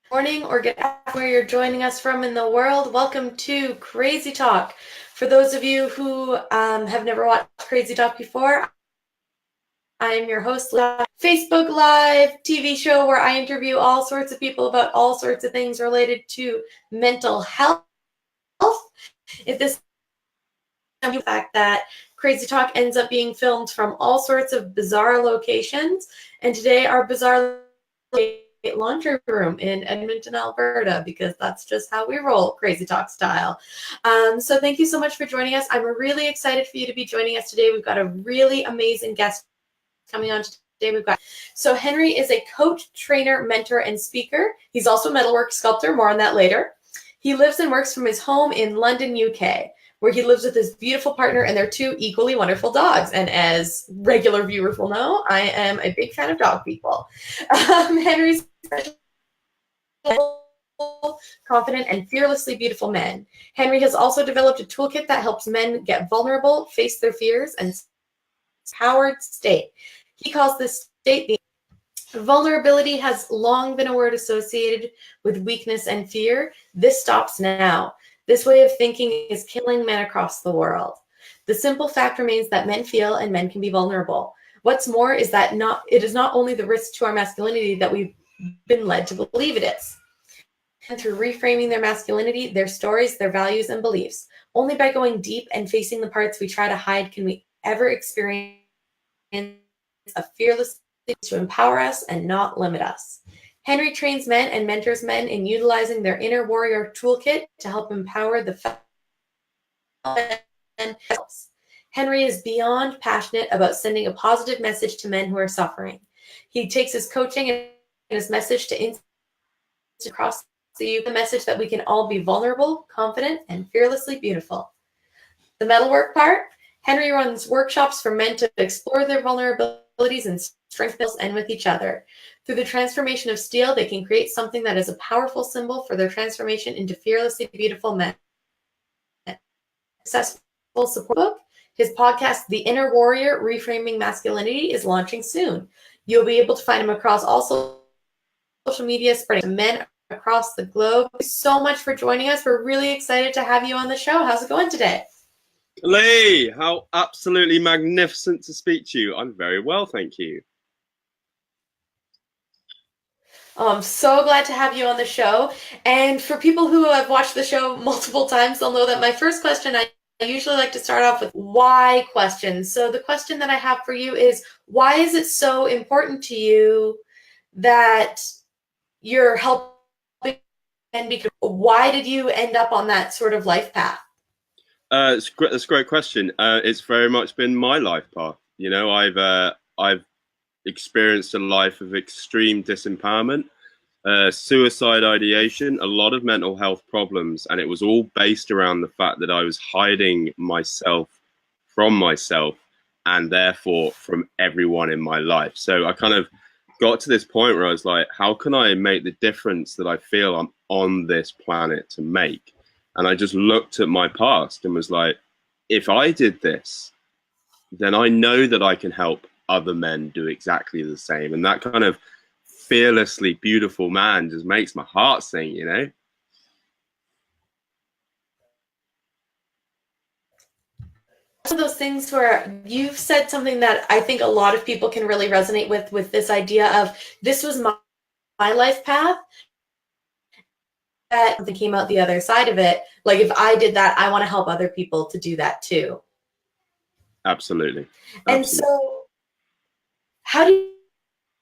Morning or good afternoon where you're joining us from in the world. Welcome to Crazy Talk. For those of you who have never watched Crazy Talk before, I'm your host, Facebook Live TV show where I interview all sorts of people about all sorts of things related to mental health. If this the fact that Crazy Talk ends up being filmed from all sorts of bizarre locations, and today our bizarre laundry room in Edmonton, Alberta, because that's just how we roll, Crazy Talk style. So thank you so much for joining us. I'm really excited for you to be joining us today. We've got a really amazing guest coming on today. So Henry is a coach, trainer, mentor, and speaker. He's also a metalwork sculptor. More on that later. He lives and works from his home in London, UK, where he lives with his beautiful partner and their two equally wonderful dogs. And as regular viewers will know, I am a big fan of dog people. Henry's confident and fearlessly beautiful men. Henry has also developed a toolkit that helps men get vulnerable, face their fears, and empowered state. He calls this state the vulnerability has long been a word associated with weakness and fear. This stops now. This way of thinking is killing men across the world. The simple fact remains that men feel and men can be vulnerable. What's more is that it is not only the risk to our masculinity that we've been led to believe it is. And through reframing their masculinity, their stories, their values, and beliefs. Only by going deep and facing the parts we try to hide can we ever experience a fearless to empower us and not limit us. Henry trains men and mentors men in utilizing their inner warrior toolkit to help empower the themselves. Henry is beyond passionate about sending a positive message to men who are suffering. He takes his coaching and his message to across the message that we can all be vulnerable, confident, and fearlessly beautiful. The metalwork part, Henry runs workshops for men to explore their vulnerabilities and strengths and with each other. Through the transformation of steel, they can create something that is a powerful symbol for their transformation into fearlessly beautiful men. Successful support book, his podcast, The Inner Warrior, Reframing Masculinity, is launching soon. You'll be able to find him across all social media, spreading to men across the globe. Thank you so much for joining us. We're really excited to have you on the show. How's it going today? Lee, how absolutely magnificent to speak to you. I'm very well, thank you. Oh, I'm so glad to have you on the show. And for people who have watched the show multiple times, they'll know that my first question, I usually like to start off with why questions. So the question that I have for you is, why is it so important to you that you're helping? And because why did you end up on that sort of life path? That's a great question. It's very much been my life path. You know, I've experienced a life of extreme disempowerment, suicide ideation, a lot of mental health problems, and it was all based around the fact that I was hiding myself from myself and therefore from everyone in my life. So I kind of got to this point where I was like, how can I make the difference that I feel I'm on this planet to make? And I just looked at my past and was like, if I did this, then I know that I can help other men do exactly the same. And that kind of fearlessly beautiful man just makes my heart sing, you know? One of those things where you've said something that I think a lot of people can really resonate with this idea of this was my life path that came out the other side of it. Like if I did that, I want to help other people to do that too. Absolutely. And so how do you,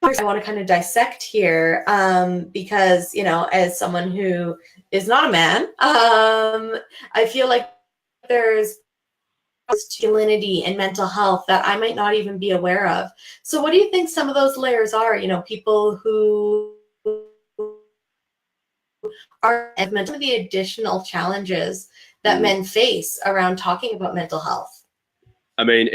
I want to kind of dissect here because, you know, as someone who is not a man, I feel like there's masculinity and mental health that I might not even be aware of. So what do you think some of those layers are? You know, people who are mental, the additional challenges that men face around talking about mental health. I mean,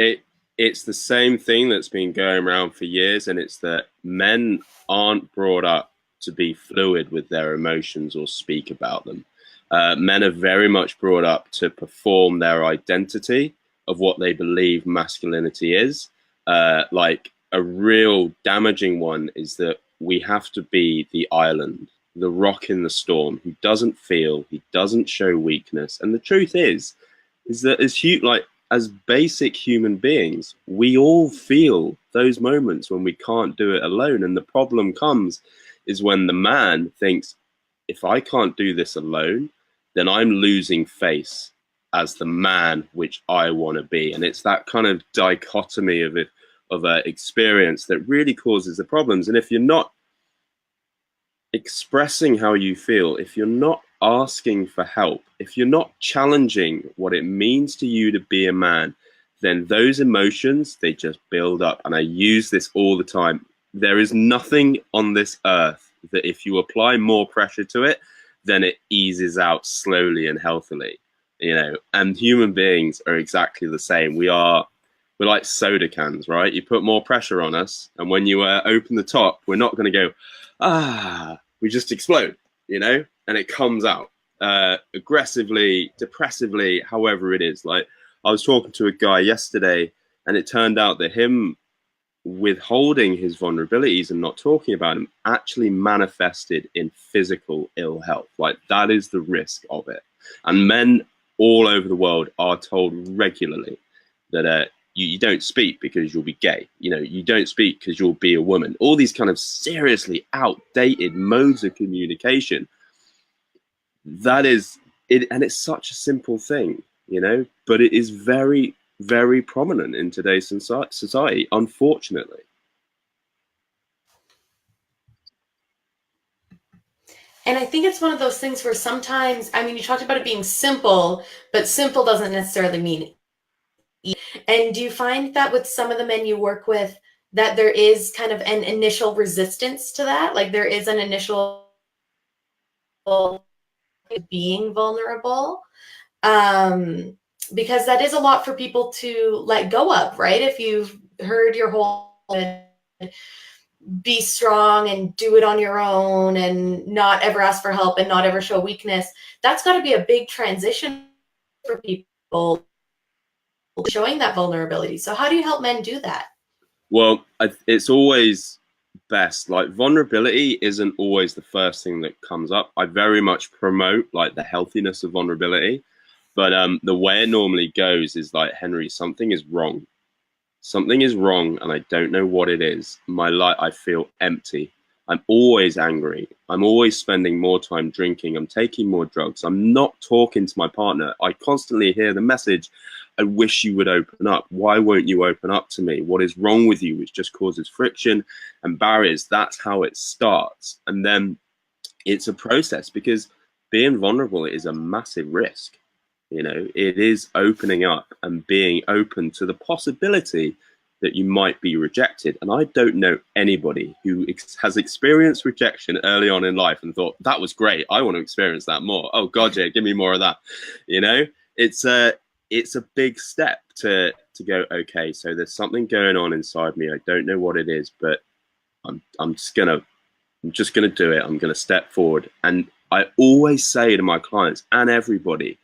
it's the same thing that's been going around for years, and it's that men aren't brought up to be fluid with their emotions or speak about them. Men are very much brought up to perform their identity of what they believe masculinity is. Like a real damaging one is that we have to be the island the rock in the storm, who doesn't feel, he doesn't show weakness. And the truth is that as basic human beings, we all feel those moments when we can't do it alone. And the problem comes is when the man thinks, if I can't do this alone, then I'm losing face as the man which I want to be. And it's that kind of dichotomy of experience that really causes the problems. And if you're not expressing how you feel, if you're not asking for help, if you're not challenging what it means to you to be a man, then those emotions, they just build up. And I use this all the time. There is nothing on this earth that if you apply more pressure to it, then it eases out slowly and healthily, you know. And human beings are exactly the same. We're like soda cans, right? You put more pressure on us, and when you open the top, we're not going to go, we just explode, you know, and it comes out aggressively, depressively, however it is. Like, I was talking to a guy yesterday, and it turned out that him withholding his vulnerabilities and not talking about them actually manifested in physical ill health. Like, that is the risk of it. And men all over the world are told regularly that you don't speak because you'll be gay. You know, you don't speak because you'll be a woman. All these kind of seriously outdated modes of communication. That is it, and it's such a simple thing, you know, but it is very, very prominent in today's society, unfortunately. And I think it's one of those things where sometimes, I mean, you talked about it being simple, but simple doesn't necessarily mean easy. And do you find that with some of the men you work with, that there is kind of an initial resistance to that? Like, there is an initial being vulnerable? Because that is a lot for people to let go of, right? If you've heard your whole be strong and do it on your own and not ever ask for help and not ever show weakness, that's got to be a big transition for people showing that vulnerability. So how do you help men do that? Well, it's always best, like, vulnerability isn't always the first thing that comes up. I very much promote like the healthiness of vulnerability, but the way it normally goes is like, Henry, something is wrong. Something is wrong, and I don't know what it is. My life, I feel empty. I'm always angry. I'm always spending more time drinking. I'm taking more drugs. I'm not talking to my partner. I constantly hear the message, I wish you would open up. Why won't you open up to me? What is wrong with you? Which just causes friction and barriers. That's how it starts. And then it's a process, because being vulnerable is a massive risk. You know, it is opening up and being open to the possibility that you might be rejected. And I don't know anybody who has experienced rejection early on in life and thought, that was great, I want to experience that more. Oh God, yeah, give me more of that. You know, it's a big step to go, okay, so there's something going on inside me. I don't know what it is, but I'm just gonna do it. I'm gonna step forward. And I always say to my clients and everybody,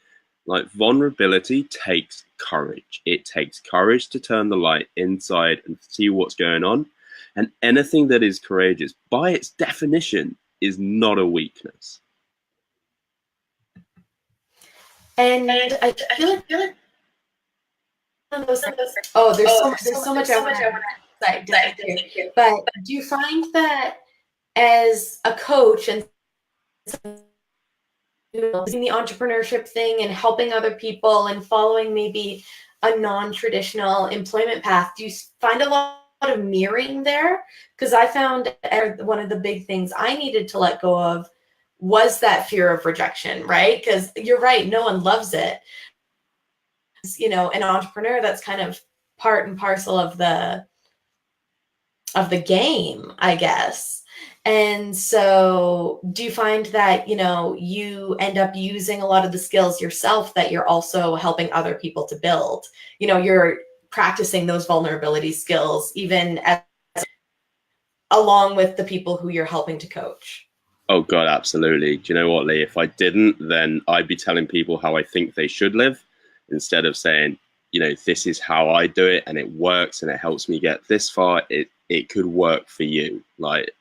like, vulnerability takes courage. It takes courage to turn the light inside and see what's going on. And anything that is courageous, by its definition, is not a weakness. And I feel like oh, there's so much I want to say. But do you find that as a coach and using the entrepreneurship thing and helping other people and following maybe a non-traditional employment path, do you find a lot of mirroring there? Because I found one of the big things I needed to let go of was that fear of rejection, right? Because you're right, no one loves it. You know, an entrepreneur, that's kind of part and parcel of the game, I guess. And so do you find that, you know, you end up using a lot of the skills yourself that you're also helping other people to build? You know, you're practicing those vulnerability skills even along with the people who you're helping to coach. Oh God, absolutely. Do you know what, Lee? If I didn't, then I'd be telling people how I think they should live, instead of saying, you know, this is how I do it and it works and it helps me get this far. It could work for you. Like,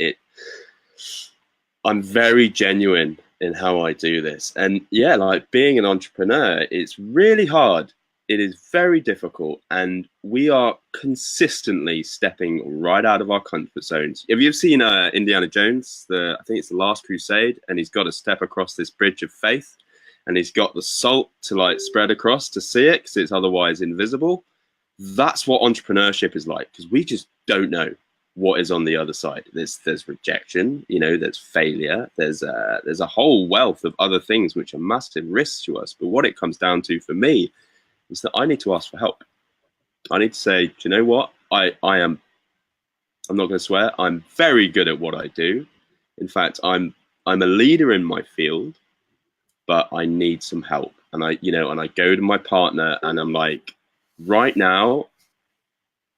I'm very genuine in how I do this. And yeah, like being an entrepreneur, it's really hard. It is very difficult. And we are consistently stepping right out of our comfort zones. Have you ever seen Indiana Jones? I think it's The Last Crusade, and he's got to step across this bridge of faith, and he's got the salt to like spread across to see it because it's otherwise invisible. That's what entrepreneurship is like, because we just don't know what is on the other side. There's rejection, there's failure, there's a whole wealth of other things which are massive risks to us. But what it comes down to for me is that I need to ask for help. I need to say, do you know what? I'm not going to swear, I'm very good at what I do. In fact, I'm a leader in my field, but I need some help. And I go to my partner and I'm like, right now,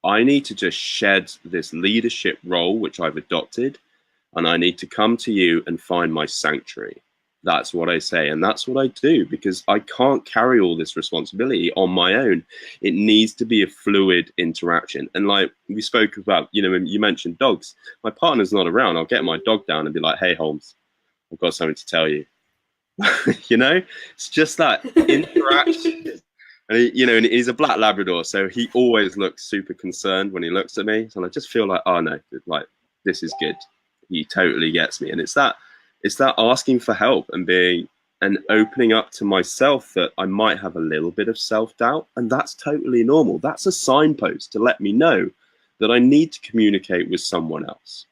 I need to just shed this leadership role, which I've adopted, and I need to come to you and find my sanctuary. That's what I say. And that's what I do, because I can't carry all this responsibility on my own. It needs to be a fluid interaction. And like we spoke about, you mentioned dogs. My partner's not around. I'll get my dog down and be like, hey, Holmes, I've got something to tell you. It's just that interaction. And and he's a black Labrador, so he always looks super concerned when he looks at me. So I just feel like, oh no, like this is good. He totally gets me. And it's that asking for help and opening up to myself that I might have a little bit of self-doubt, and that's totally normal. That's a signpost to let me know that I need to communicate with someone else.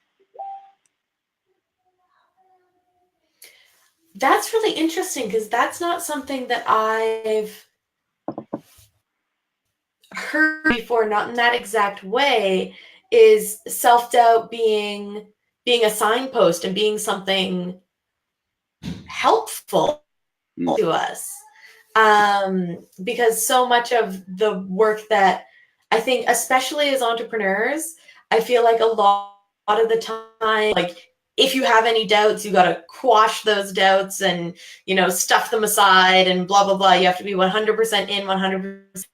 That's really interesting, because that's not something that I've heard before, not in that exact way, is self-doubt being a signpost and being something helpful to us. Because so much of the work that I think, especially as entrepreneurs, I feel like a lot of the time, like if you have any doubts, you got to quash those doubts and, stuff them aside and blah, blah, blah. You have to be 100% in, 100%.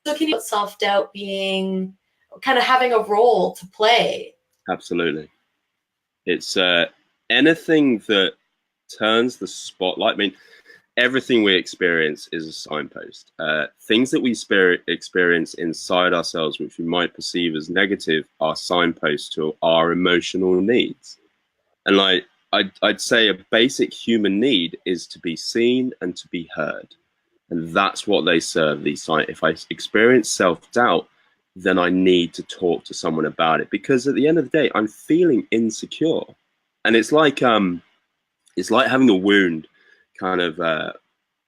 So can you self-doubt being kind of having a role to play? Absolutely. It's anything that turns the spotlight. I mean, everything we experience is a signpost. Things that we experience inside ourselves, which we might perceive as negative, are signposts to our emotional needs. And like I'd say a basic human need is to be seen and to be heard. And that's what they serve, these signs. If I experience self-doubt, then I need to talk to someone about it, because at the end of the day, I'm feeling insecure. And it's like having a wound kind of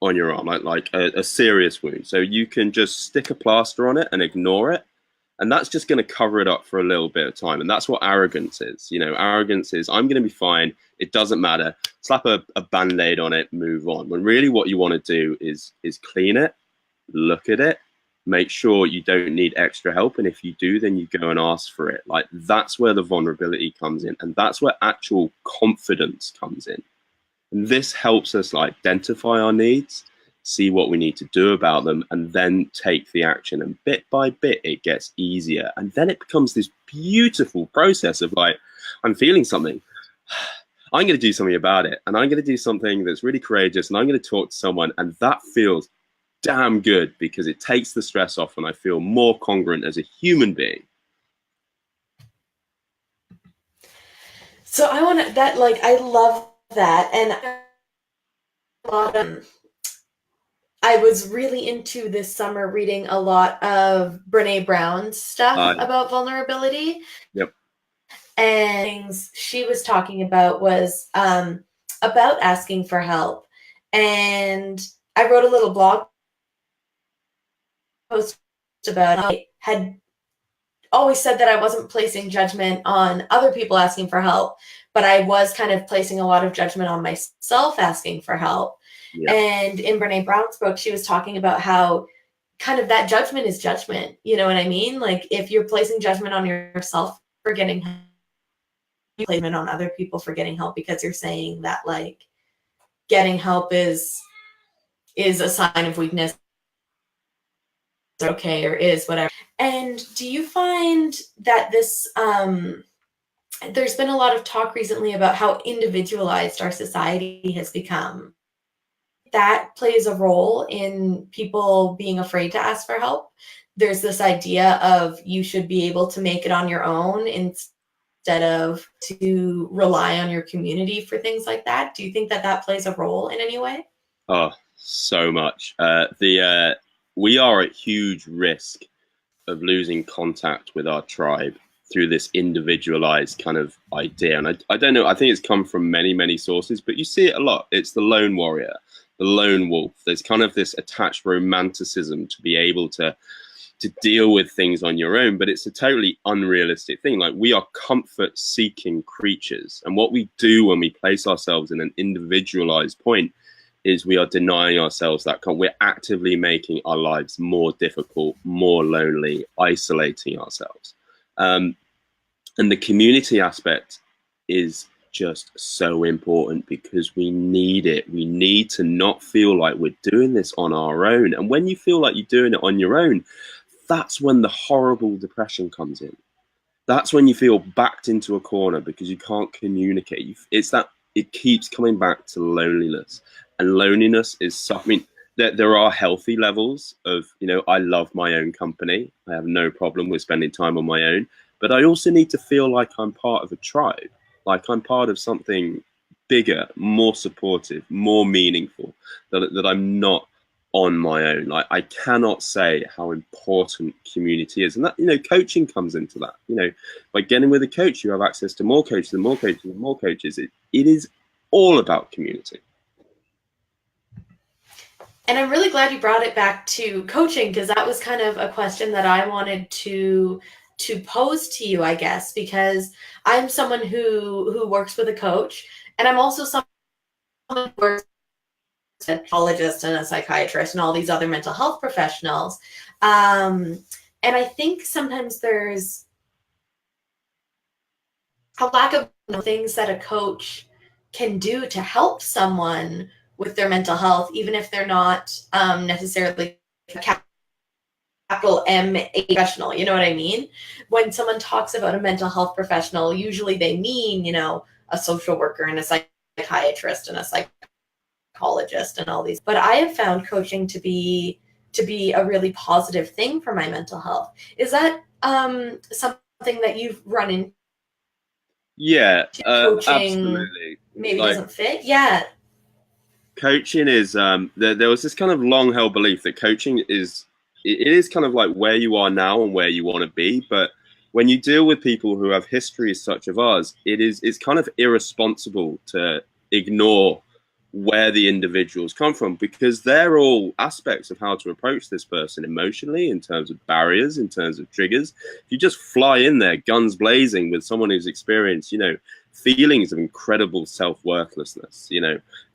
on your arm, like a serious wound. So you can just stick a plaster on it and ignore it, and that's just going to cover it up for a little bit of time. And that's what arrogance is. Arrogance is, I'm going to be fine, it doesn't matter, slap a band-aid on it, move on. When really what you want to do is clean it, look at it, make sure you don't need extra help, and if you do, then you go and ask for it. Like, that's where the vulnerability comes in, and that's where actual confidence comes in. And this helps us identify our needs, see what we need to do about them, and then take the action. And bit by bit, it gets easier. And then it becomes this beautiful process of like, I'm feeling something, I'm going to do something about it, and I'm going to do something that's really courageous, and I'm going to talk to someone, and that feels damn good, because it takes the stress off and I feel more congruent as a human being. So I want to, that, like, I love that. And I was really into this summer reading a lot of Brene Brown's stuff about vulnerability. Yep. And things she was talking about was about asking for help. And I wrote a little blog post about it. I had always said that I wasn't placing judgment on other people asking for help, but I was kind of placing a lot of judgment on myself asking for help. Yeah. And in Brene Brown's book, she was talking about how kind of that judgment is judgment. You know what I mean? Like, if you're placing judgment on yourself for getting help, placement on other people for getting help, because you're saying that like getting help is a sign of weakness, okay, or is whatever. And do you find that this there's been a lot of talk recently about how individualized our society has become. That plays a role in people being afraid to ask for help. There's this idea of you should be able to make it on your own instead of to rely on your community for things like that. Do you think that that plays a role in any way? Oh, so much. We are at huge risk of losing contact with our tribe through this individualized kind of idea. And I don't know, I think it's come from many, many sources, but you see it a lot. It's the lone warrior, the lone wolf. There's kind of this attached romanticism to be able to deal with things on your own, but it's a totally unrealistic thing. Like, we are comfort seeking creatures. And what we do when we place ourselves in an individualized point is we are denying ourselves that. We're actively making our lives more difficult, more lonely, isolating ourselves. And the community aspect is just so important because we need it. We need to not feel like we're doing this on our own. And when you feel like you're doing it on your own, that's when the horrible depression comes in. That's when you feel backed into a corner because you can't communicate. It's that it keeps coming back to loneliness. And loneliness is something that there are healthy levels of, I love my own company. I have no problem with spending time on my own. But I also need to feel like I'm part of a tribe, like I'm part of something bigger, more supportive, more meaningful, that I'm not on my own. Like, I cannot say how important community is. And that, coaching comes into that. By getting with a coach, you have access to more coaches and more coaches and more coaches. It is all about community. And I'm really glad you brought it back to coaching, because that was kind of a question that I wanted to pose to you, I guess, because I'm someone who works with a coach, and I'm also someone who works with a psychologist and a psychiatrist and all these other mental health professionals. And I think sometimes there's a lack of things that a coach can do to help someone with their mental health, even if they're not necessarily a capital M professional. You know what I mean? When someone talks about a mental health professional, usually they mean, a social worker and a psychiatrist and a psychologist and all these. But I have found coaching to be a really positive thing for my mental health. Is that something that you've run into? Yeah, coaching absolutely. Maybe doesn't fit. Yeah. Coaching is there was this kind of long held belief that coaching is kind of like where you are now and where you want to be. But when you deal with people who have histories such as ours, it's kind of irresponsible to ignore where the individuals come from, because they're all aspects of how to approach this person emotionally, in terms of barriers, in terms of triggers. If you just fly in there guns blazing with someone who's experienced, feelings of incredible self-worthlessness,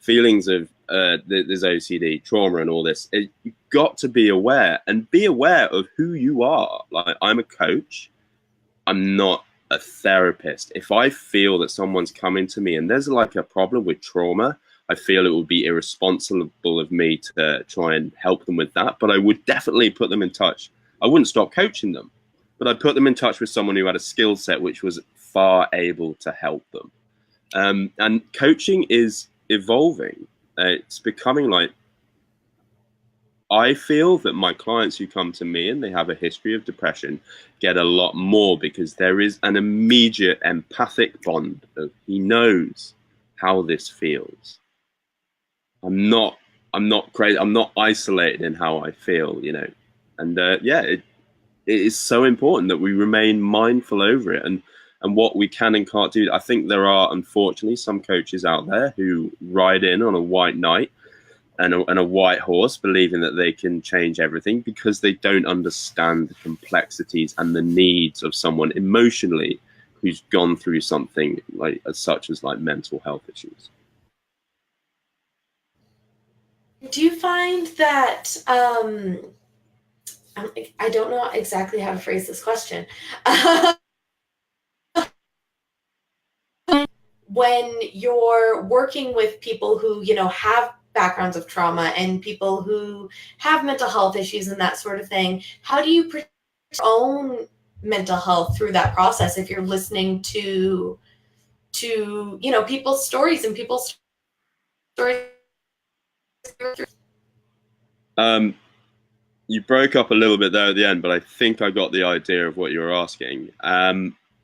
feelings of there's OCD, trauma and all this, you've got to be aware of who you are. Like, I'm a coach, I'm not a therapist. If I feel that someone's coming to me and there's like a problem with trauma, I feel it would be irresponsible of me to try and help them with that. But I would definitely put them in touch. I wouldn't stop coaching them, but I'd put them in touch with someone who had a skill set which was far able to help them. And coaching is evolving. It's becoming like, I feel that my clients who come to me and they have a history of depression get a lot more, because there is an immediate empathic bond of, he knows how this feels. I'm not crazy. I'm not isolated in how I feel, and it is so important that we remain mindful over it and what we can and can't do. I think there are, unfortunately, some coaches out there who ride in on a white knight and a white horse, believing that they can change everything, because they don't understand the complexities and the needs of someone emotionally who's gone through something such as mental health issues. Do you find that I don't know exactly how to phrase this question. When you're working with people who, have backgrounds of trauma and people who have mental health issues and that sort of thing, how do you protect your own mental health through that process if you're listening to people's stories and people's stories. You broke up a little bit there at the end, but I think I got the idea of what you were asking.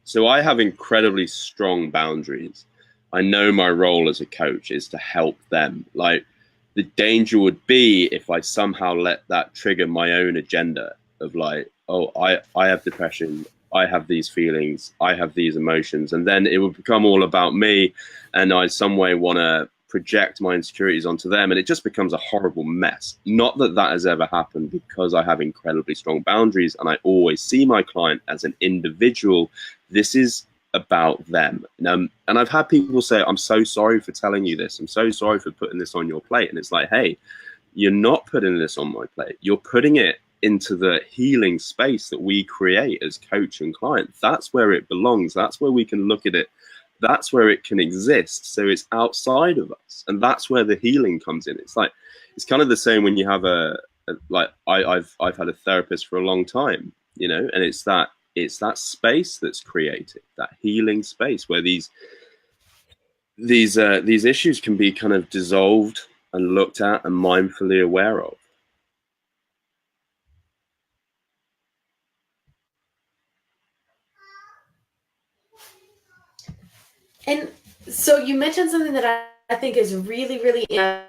So I have incredibly strong boundaries. I know my role as a coach is to help them. Like, the danger would be if I somehow let that trigger my own agenda of like, oh, I have depression, I have these feelings, I have these emotions, and then it would become all about me, and I some way want to project my insecurities onto them, and it just becomes a horrible mess. Not that that has ever happened, because I have incredibly strong boundaries and I always see my client as an individual. This is about them. And I've had people say, I'm so sorry for telling you this, I'm so sorry for putting this on your plate. And it's like, hey, you're not putting this on my plate, you're putting it into the healing space that we create as coach and client. That's where it belongs. That's where we can look at it. That's where it can exist. So it's outside of us, and that's where the healing comes in. It's like, it's kind of the same when you have I've had a therapist for a long time, and it's that space that's created, that healing space where these issues can be kind of dissolved and looked at and mindfully aware of. And so you mentioned something that I think is really, really interesting.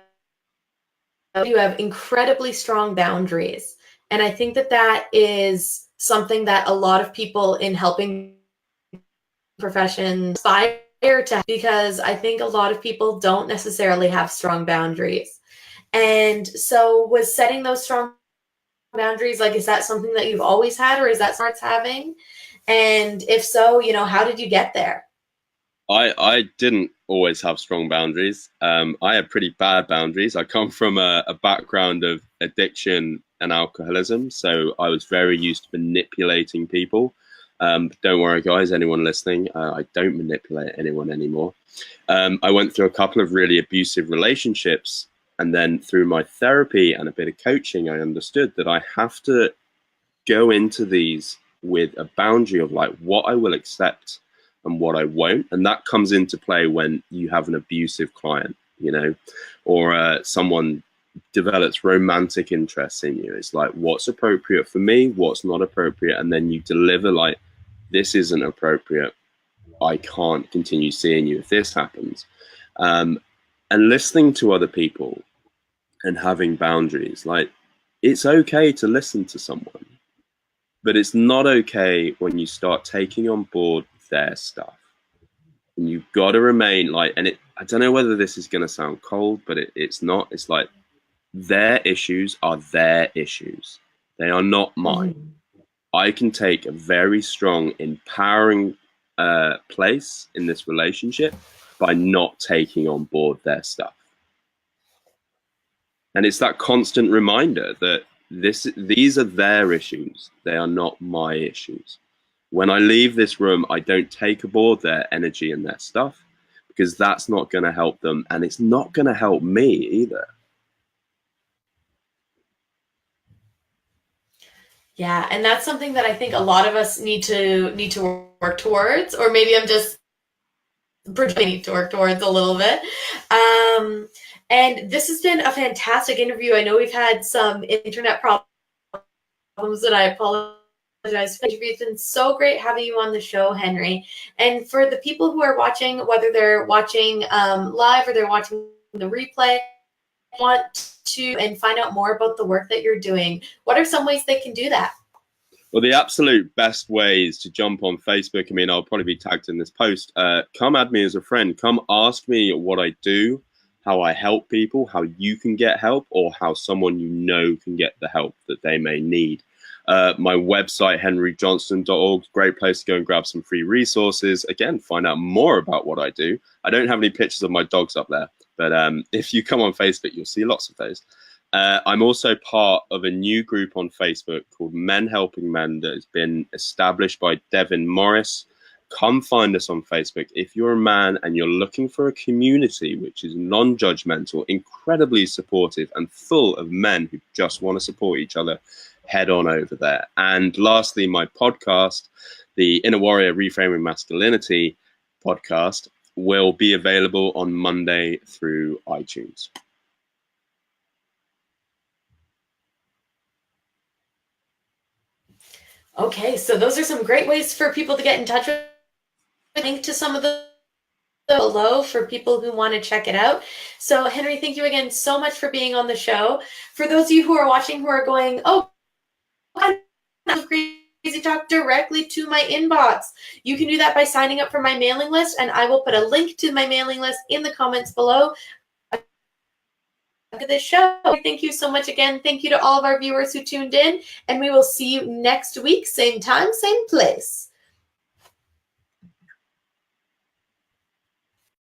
You have incredibly strong boundaries. And I think that that is something that a lot of people in helping professions aspire to, because I think a lot of people don't necessarily have strong boundaries. And so was setting those strong boundaries, like, is that something that you've always had, or is that starts having? And if so, how did you get there? I didn't always have strong boundaries. I had pretty bad boundaries. I come from a background of addiction and alcoholism, so I was very used to manipulating people. Don't worry, guys, anyone listening, I don't manipulate anyone anymore. I went through a couple of really abusive relationships, and then through my therapy and a bit of coaching, I understood that I have to go into these with a boundary of like what I will accept and what I won't. And that comes into play when you have an abusive client, or someone develops romantic interests in you. It's like, what's appropriate for me, what's not appropriate, and then you deliver like, this isn't appropriate, I can't continue seeing you if this happens. And listening to other people and having boundaries, like, it's okay to listen to someone, but it's not okay when you start taking on board their stuff. And you've got to remain like, and I don't know whether this is going to sound cold, but it's not. It's like, their issues are their issues. They are not mine. Mm-hmm. I can take a very strong, empowering place in this relationship by not taking on board their stuff. And it's that constant reminder that these are their issues. They are not my issues. When I leave this room, I don't take aboard their energy and their stuff, because that's not going to help them, and it's not going to help me either. Yeah, and that's something that I think a lot of us need to work towards, or maybe I'm just need to work towards a little bit. And this has been a fantastic interview. I know we've had some internet problems, and I apologize. It's been so great having you on the show, Henry. And for the people who are watching, whether they're watching live or they're watching the replay, want to and find out more about the work that you're doing, what are some ways they can do that? Well, the absolute best way is to jump on Facebook. I mean, I'll probably be tagged in this post. Come add me as a friend. Come ask me what I do, how I help people, how you can get help, or how someone can get the help that they may need. My website, henryjohnston.org, great place to go and grab some free resources. Again, find out more about what I do. I don't have any pictures of my dogs up there, but if you come on Facebook, you'll see lots of those. I'm also part of a new group on Facebook called Men Helping Men that has been established by Devin Morris. Come find us on Facebook. If you're a man and you're looking for a community which is non-judgmental, incredibly supportive, and full of men who just want to support each other, head on over there. And lastly, my podcast, the Inner Warrior Reframing Masculinity podcast, will be available on Monday through iTunes. Okay, so those are some great ways for people to get in touch with. Link to some of the below for people who want to check it out. So Henry, thank you again so much for being on the show. For those of you who are watching who are going, oh, Crazy Talk directly to my inbox, you can do that by signing up for my mailing list, and I will put a link to my mailing list in the comments below. Look at this show. Thank you so much again. Thank you to all of our viewers who tuned in, and we will see you next week, same time, same place.